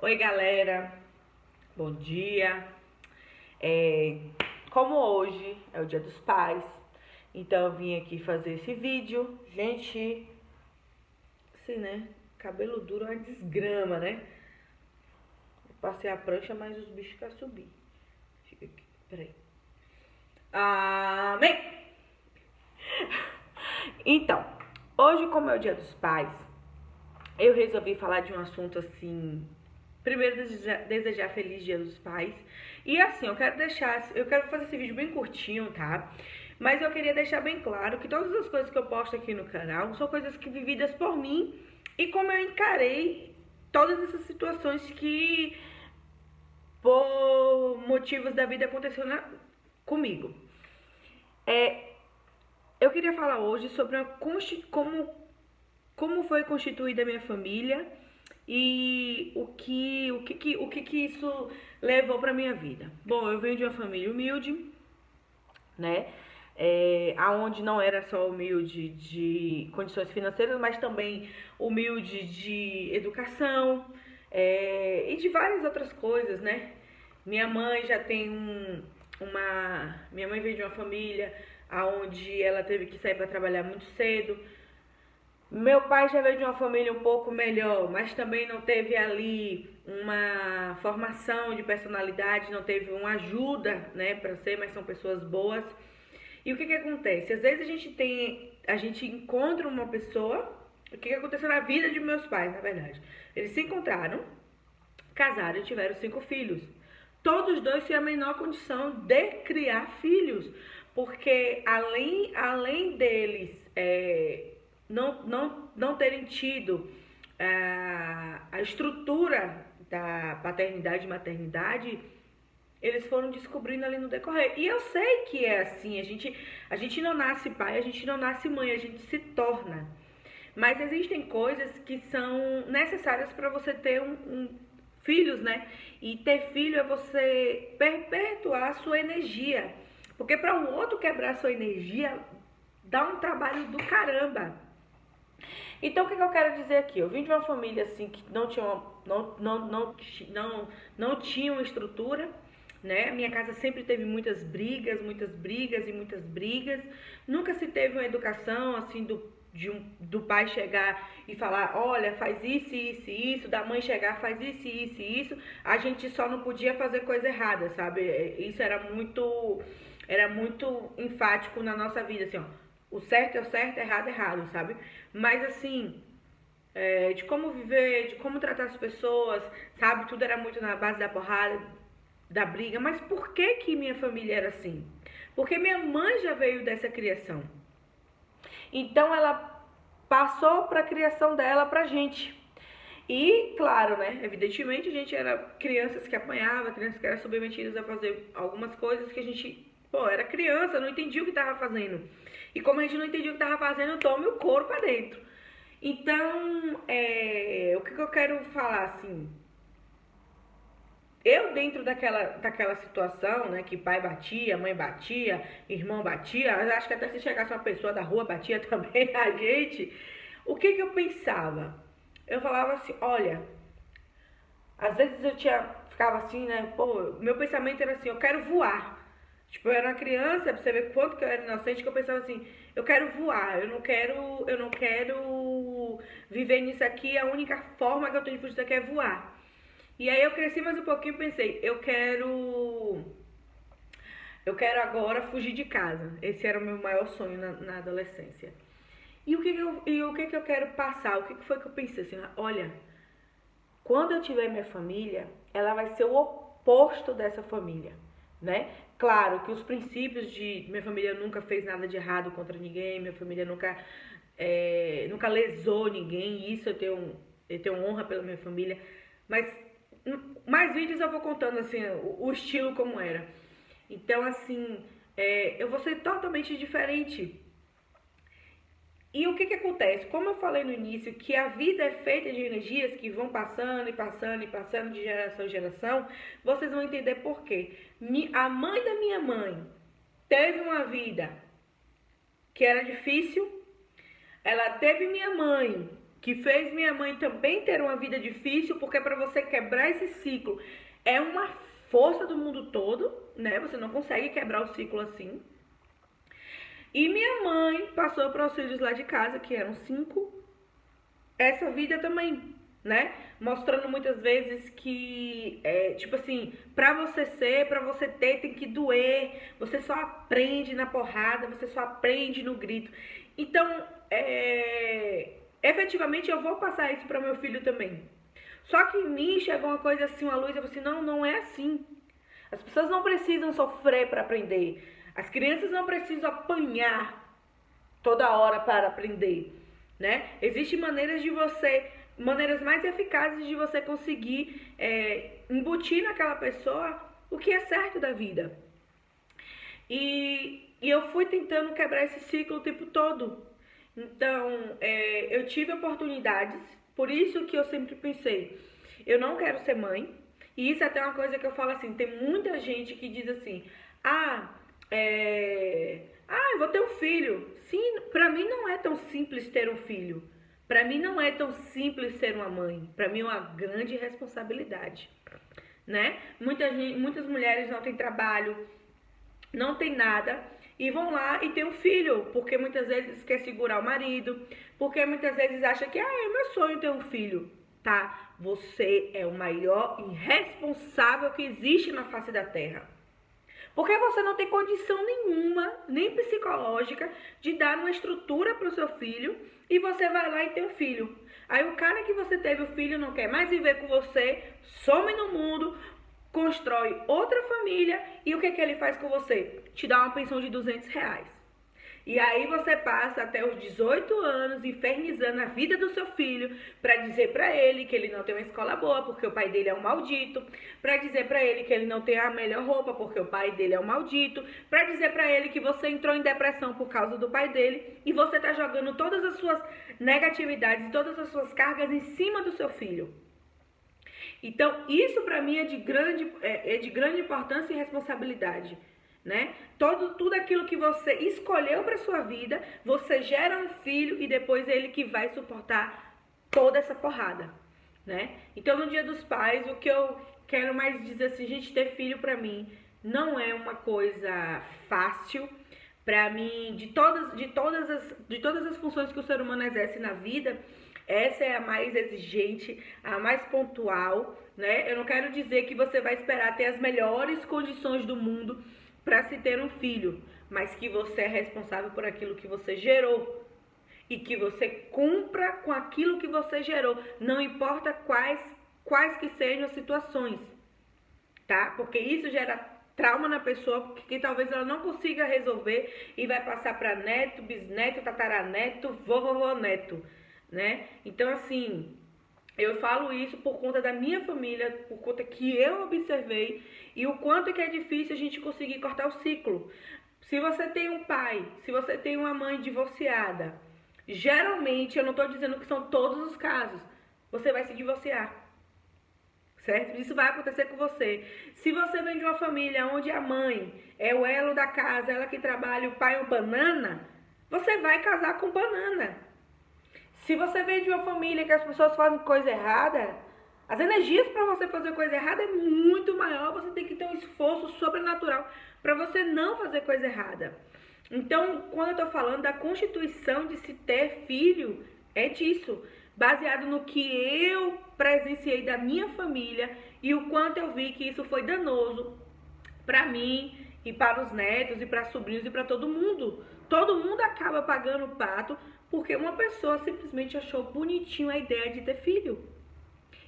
Oi, galera, bom dia. Como hoje é o Dia dos Pais, então eu vim aqui fazer esse vídeo. Gente, assim, né? Cabelo duro é uma desgrama, né? Eu passei a prancha, mas os bichos querem subir. Fica aqui, peraí. Amém! Então, hoje, como é o Dia dos Pais, eu resolvi falar de um assunto assim. Primeiro, desejar feliz Dia dos Pais. E assim, eu quero fazer esse vídeo bem curtinho, tá? Mas eu queria deixar bem claro que todas as coisas que eu posto aqui no canal são coisas que vividas por mim e como eu encarei todas essas situações que por motivos da vida aconteceram comigo. Eu queria falar hoje sobre como foi constituída a minha família e o que isso levou para minha vida. Bom, eu venho de uma família humilde, né? Aonde não era só humilde de condições financeiras, mas também humilde de educação, e de várias outras coisas, né? Minha mãe já tem minha mãe veio de uma família aonde ela teve que sair para trabalhar muito cedo. Meu pai já veio de uma família um pouco melhor, mas também não teve ali uma formação de personalidade, não teve uma ajuda, né, para ser, mas são pessoas boas. E o que acontece? Às vezes a gente encontra uma pessoa, o que aconteceu na vida de meus pais, na verdade. Eles se encontraram, casaram e tiveram 5 filhos. Todos dois têm a menor condição de criar filhos, porque além deles não terem tido a estrutura da paternidade e maternidade, eles foram descobrindo ali no decorrer. E eu sei que é assim, a gente não nasce pai, a gente não nasce mãe, a gente se torna. Mas existem coisas que são necessárias para você ter filhos, né? E ter filho é você perpetuar a sua energia. Porque para o outro quebrar a sua energia, dá um trabalho do caramba. Então, o que eu quero dizer aqui? Eu vim de uma família assim que não tinha uma estrutura, né? Minha casa sempre teve muitas brigas, muitas brigas e muitas brigas. Nunca se teve uma educação assim do pai chegar e falar, olha, faz isso, isso e isso, da mãe chegar, faz isso, isso e isso. A gente só não podia fazer coisa errada, sabe? Isso era muito enfático na nossa vida, assim, ó. O certo é o certo, errado é errado, sabe? Mas assim, de como viver, de como tratar as pessoas, sabe? Tudo era muito na base da porrada, da briga. Mas por que minha família era assim? Porque minha mãe já veio dessa criação. Então ela passou para a criação dela pra gente. E, claro, né, evidentemente a gente era crianças que apanhavam, crianças que eram submetidas a fazer algumas coisas que a gente, era criança, não entendia o que estava fazendo. E como a gente não entendia o que estava fazendo, tome o couro pra dentro. Então, o que eu quero falar, assim, eu dentro daquela situação, né, que pai batia, mãe batia, irmão batia, eu acho que até se chegasse uma pessoa da rua batia também a gente, o que eu pensava? Eu falava assim, olha, às vezes ficava assim, né, meu pensamento era assim, eu quero voar. Tipo, eu era uma criança, pra você ver quanto que eu era inocente, que eu pensava assim, eu quero voar, eu não quero viver nisso aqui, a única forma que eu tenho de fugir disso aqui é voar. E aí eu cresci mais um pouquinho e pensei, eu quero agora fugir de casa. Esse era o meu maior sonho na adolescência. E o que eu quero passar? O que foi que eu pensei assim, olha, quando eu tiver minha família, ela vai ser o oposto dessa família, né? Claro que os princípios de minha família nunca fez nada de errado contra ninguém, minha família nunca lesou ninguém, isso eu tenho honra pela minha família, mas mais vídeos eu vou contando assim o estilo como era. Então assim, eu vou ser totalmente diferente. E o que acontece? Como eu falei no início, que a vida é feita de energias que vão passando e passando e passando de geração em geração, vocês vão entender por quê. A mãe da minha mãe teve uma vida que era difícil, ela teve minha mãe que fez minha mãe também ter uma vida difícil, porque para você quebrar esse ciclo é uma força do mundo todo, né? Você não consegue quebrar o ciclo assim. E minha mãe passou para os filhos lá de casa, que eram 5, essa vida também, né? Mostrando muitas vezes que, tipo assim, pra você ser, pra você ter, tem que doer. Você só aprende na porrada, você só aprende no grito. Então, efetivamente eu vou passar isso para meu filho também. Só que em mim chegou uma coisa assim, uma luz, eu falei assim, não, não é assim. As pessoas não precisam sofrer para aprender. As crianças não precisam apanhar toda hora para aprender, né? Existem maneiras mais eficazes de você conseguir embutir naquela pessoa o que é certo da vida. E eu fui tentando quebrar esse ciclo o tempo todo. Então, eu tive oportunidades, por isso que eu sempre pensei, eu não quero ser mãe. E isso é até uma coisa que eu falo assim, tem muita gente que diz assim, eu vou ter um filho. Sim, pra mim não é tão simples ter um filho. Pra mim não é tão simples ser uma mãe. Pra mim é uma grande responsabilidade, né? Muitas mulheres não têm trabalho, não tem nada e vão lá e tem um filho, porque muitas vezes quer segurar o marido, porque muitas vezes acha que é meu sonho ter um filho, tá? Você é o maior irresponsável que existe na face da terra. Porque você não tem condição nenhuma, nem psicológica, de dar uma estrutura para o seu filho e você vai lá e tem um filho. Aí o cara que você teve o filho não quer mais viver com você, some no mundo, constrói outra família e o que ele faz com você? Te dá uma pensão de R$200. E aí você passa até os 18 anos infernizando a vida do seu filho para dizer para ele que ele não tem uma escola boa porque o pai dele é um maldito, para dizer para ele que ele não tem a melhor roupa porque o pai dele é um maldito, para dizer para ele que você entrou em depressão por causa do pai dele e você tá jogando todas as suas negatividades, todas as suas cargas em cima do seu filho. Então, isso para mim é de grande importância e responsabilidade, né? Tudo aquilo que você escolheu para sua vida, você gera um filho e depois ele que vai suportar toda essa porrada, né? Então, no Dia dos Pais, o que eu quero mais dizer assim, gente, ter filho para mim não é uma coisa fácil. Para mim, de todas as funções que o ser humano exerce na vida, essa é a mais exigente, a mais pontual, né? Eu não quero dizer que você vai esperar ter as melhores condições do mundo para se ter um filho, mas que você é responsável por aquilo que você gerou e que você cumpra com aquilo que você gerou, não importa quais que sejam as situações, tá? Porque isso gera trauma na pessoa que talvez ela não consiga resolver e vai passar para neto, bisneto, tataraneto, vovô neto, né? Então, assim, eu falo isso por conta da minha família, por conta que eu observei e o quanto que é difícil a gente conseguir cortar o ciclo. Se você tem um pai, se você tem uma mãe divorciada, geralmente, eu não estou dizendo que são todos os casos, você vai se divorciar, certo? Isso vai acontecer com você. Se você vem de uma família onde a mãe é o elo da casa, ela que trabalha, o pai é um banana, você vai casar com banana. Se você vem de uma família que as pessoas fazem coisa errada, as energias para você fazer coisa errada é muito maior, você tem que ter um esforço sobrenatural para você não fazer coisa errada. Então, quando eu estou falando da constituição de se ter filho, é disso, baseado no que eu presenciei da minha família e o quanto eu vi que isso foi danoso para mim e para os netos e para sobrinhos e para todo mundo. Todo mundo acaba pagando o pato porque uma pessoa simplesmente achou bonitinho a ideia de ter filho.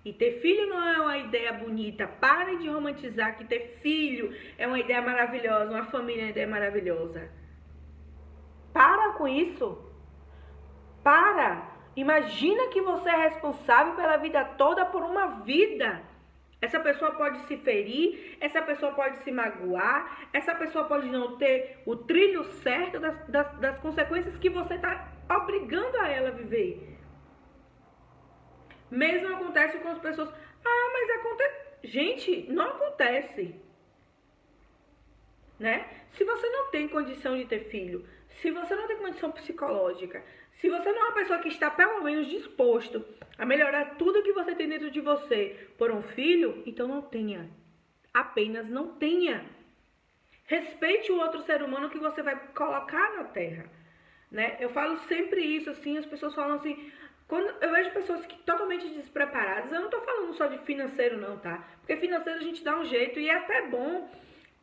E ter filho não é uma ideia bonita. Parem de romantizar que ter filho é uma ideia maravilhosa, uma família é uma ideia maravilhosa. Para com isso. Para. Imagina que você é responsável pela vida toda por uma vida. Essa pessoa pode se ferir, essa pessoa pode se magoar, essa pessoa pode não ter o trilho certo das consequências que você está obrigando a ela a viver. Mesmo acontece com as pessoas. Mas acontece. Gente, não acontece. Né? Se você não tem condição de ter filho, se você não tem condição psicológica, Se você não é uma pessoa que está pelo menos disposto a melhorar tudo que você tem dentro de você por um filho, então não tenha. Apenas não tenha. Respeite o outro ser humano que você vai colocar na terra, né? Eu falo sempre isso, assim, as pessoas falam assim, quando eu vejo pessoas que totalmente despreparadas, eu não tô falando só de financeiro não, tá? Porque financeiro a gente dá um jeito e é até bom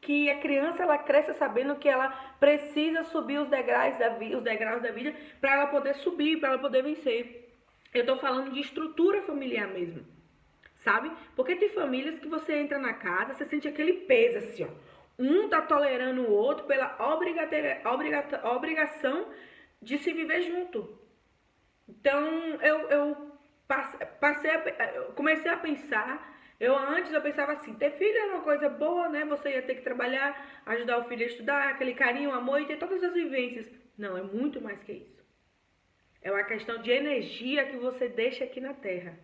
que a criança ela cresça sabendo que ela precisa subir os degraus da vida para ela poder subir, para ela poder vencer. Eu tô falando de estrutura familiar mesmo, sabe? Porque tem famílias que você entra na casa, você sente aquele peso assim, ó. Um tá tolerando o outro pela obrigação de se viver junto. Então, eu comecei a pensar, antes eu pensava assim, ter filho era uma coisa boa, né? Você ia ter que trabalhar, ajudar o filho a estudar, aquele carinho, amor e ter todas as vivências. Não, é muito mais que isso. É uma questão de energia que você deixa aqui na Terra.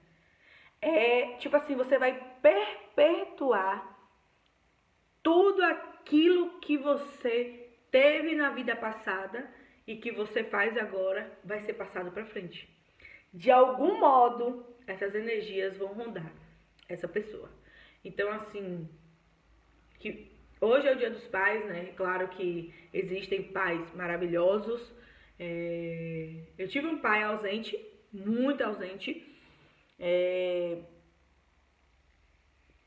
É, tipo assim, você vai perpetuar tudo aquilo que você teve na vida passada e que você faz agora vai ser passado para frente. De algum modo, essas energias vão rondar essa pessoa. Então, assim, que hoje é o Dia dos Pais, né? Claro que existem pais maravilhosos. Eu tive um pai ausente, muito ausente,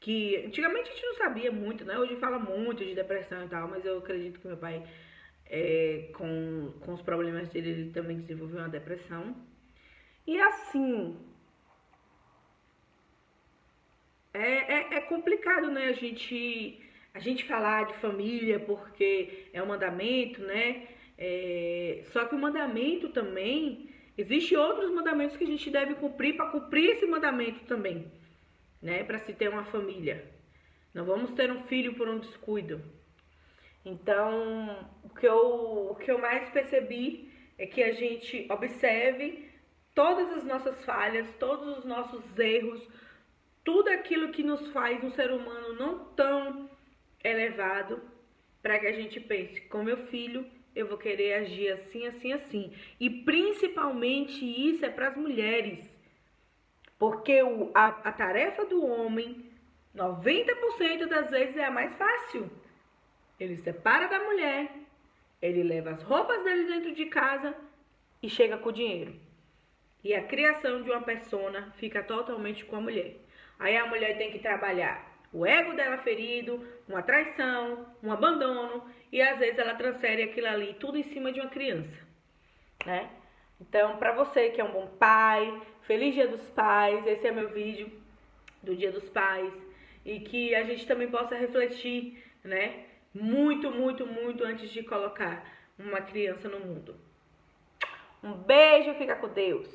que antigamente a gente não sabia muito, né? Hoje fala muito de depressão e tal, mas eu acredito que meu pai, com os problemas dele, ele também desenvolveu uma depressão. E assim, é complicado, né? A gente falar de família porque é um mandamento, né? Só que o mandamento também, existem outros mandamentos que a gente deve cumprir para cumprir esse mandamento também, né? Para se ter uma família. Não vamos ter um filho por um descuido. Então, o que eu mais percebi é que a gente observe todas as nossas falhas, todos os nossos erros, tudo aquilo que nos faz um ser humano não tão elevado, para que a gente pense, com meu filho, eu vou querer agir assim, assim, assim. E principalmente isso é para as mulheres. Porque a tarefa do homem, 90% das vezes é a mais fácil. Ele separa da mulher, ele leva as roupas dele dentro de casa e chega com o dinheiro. E a criação de uma persona fica totalmente com a mulher. Aí a mulher tem que trabalhar o ego dela ferido, uma traição, um abandono, e às vezes ela transfere aquilo ali tudo em cima de uma criança, né? Então, para você que é um bom pai, feliz Dia dos Pais, esse é meu vídeo do Dia dos Pais, e que a gente também possa refletir, né? Muito, muito, muito antes de colocar uma criança no mundo. Um beijo, fica com Deus.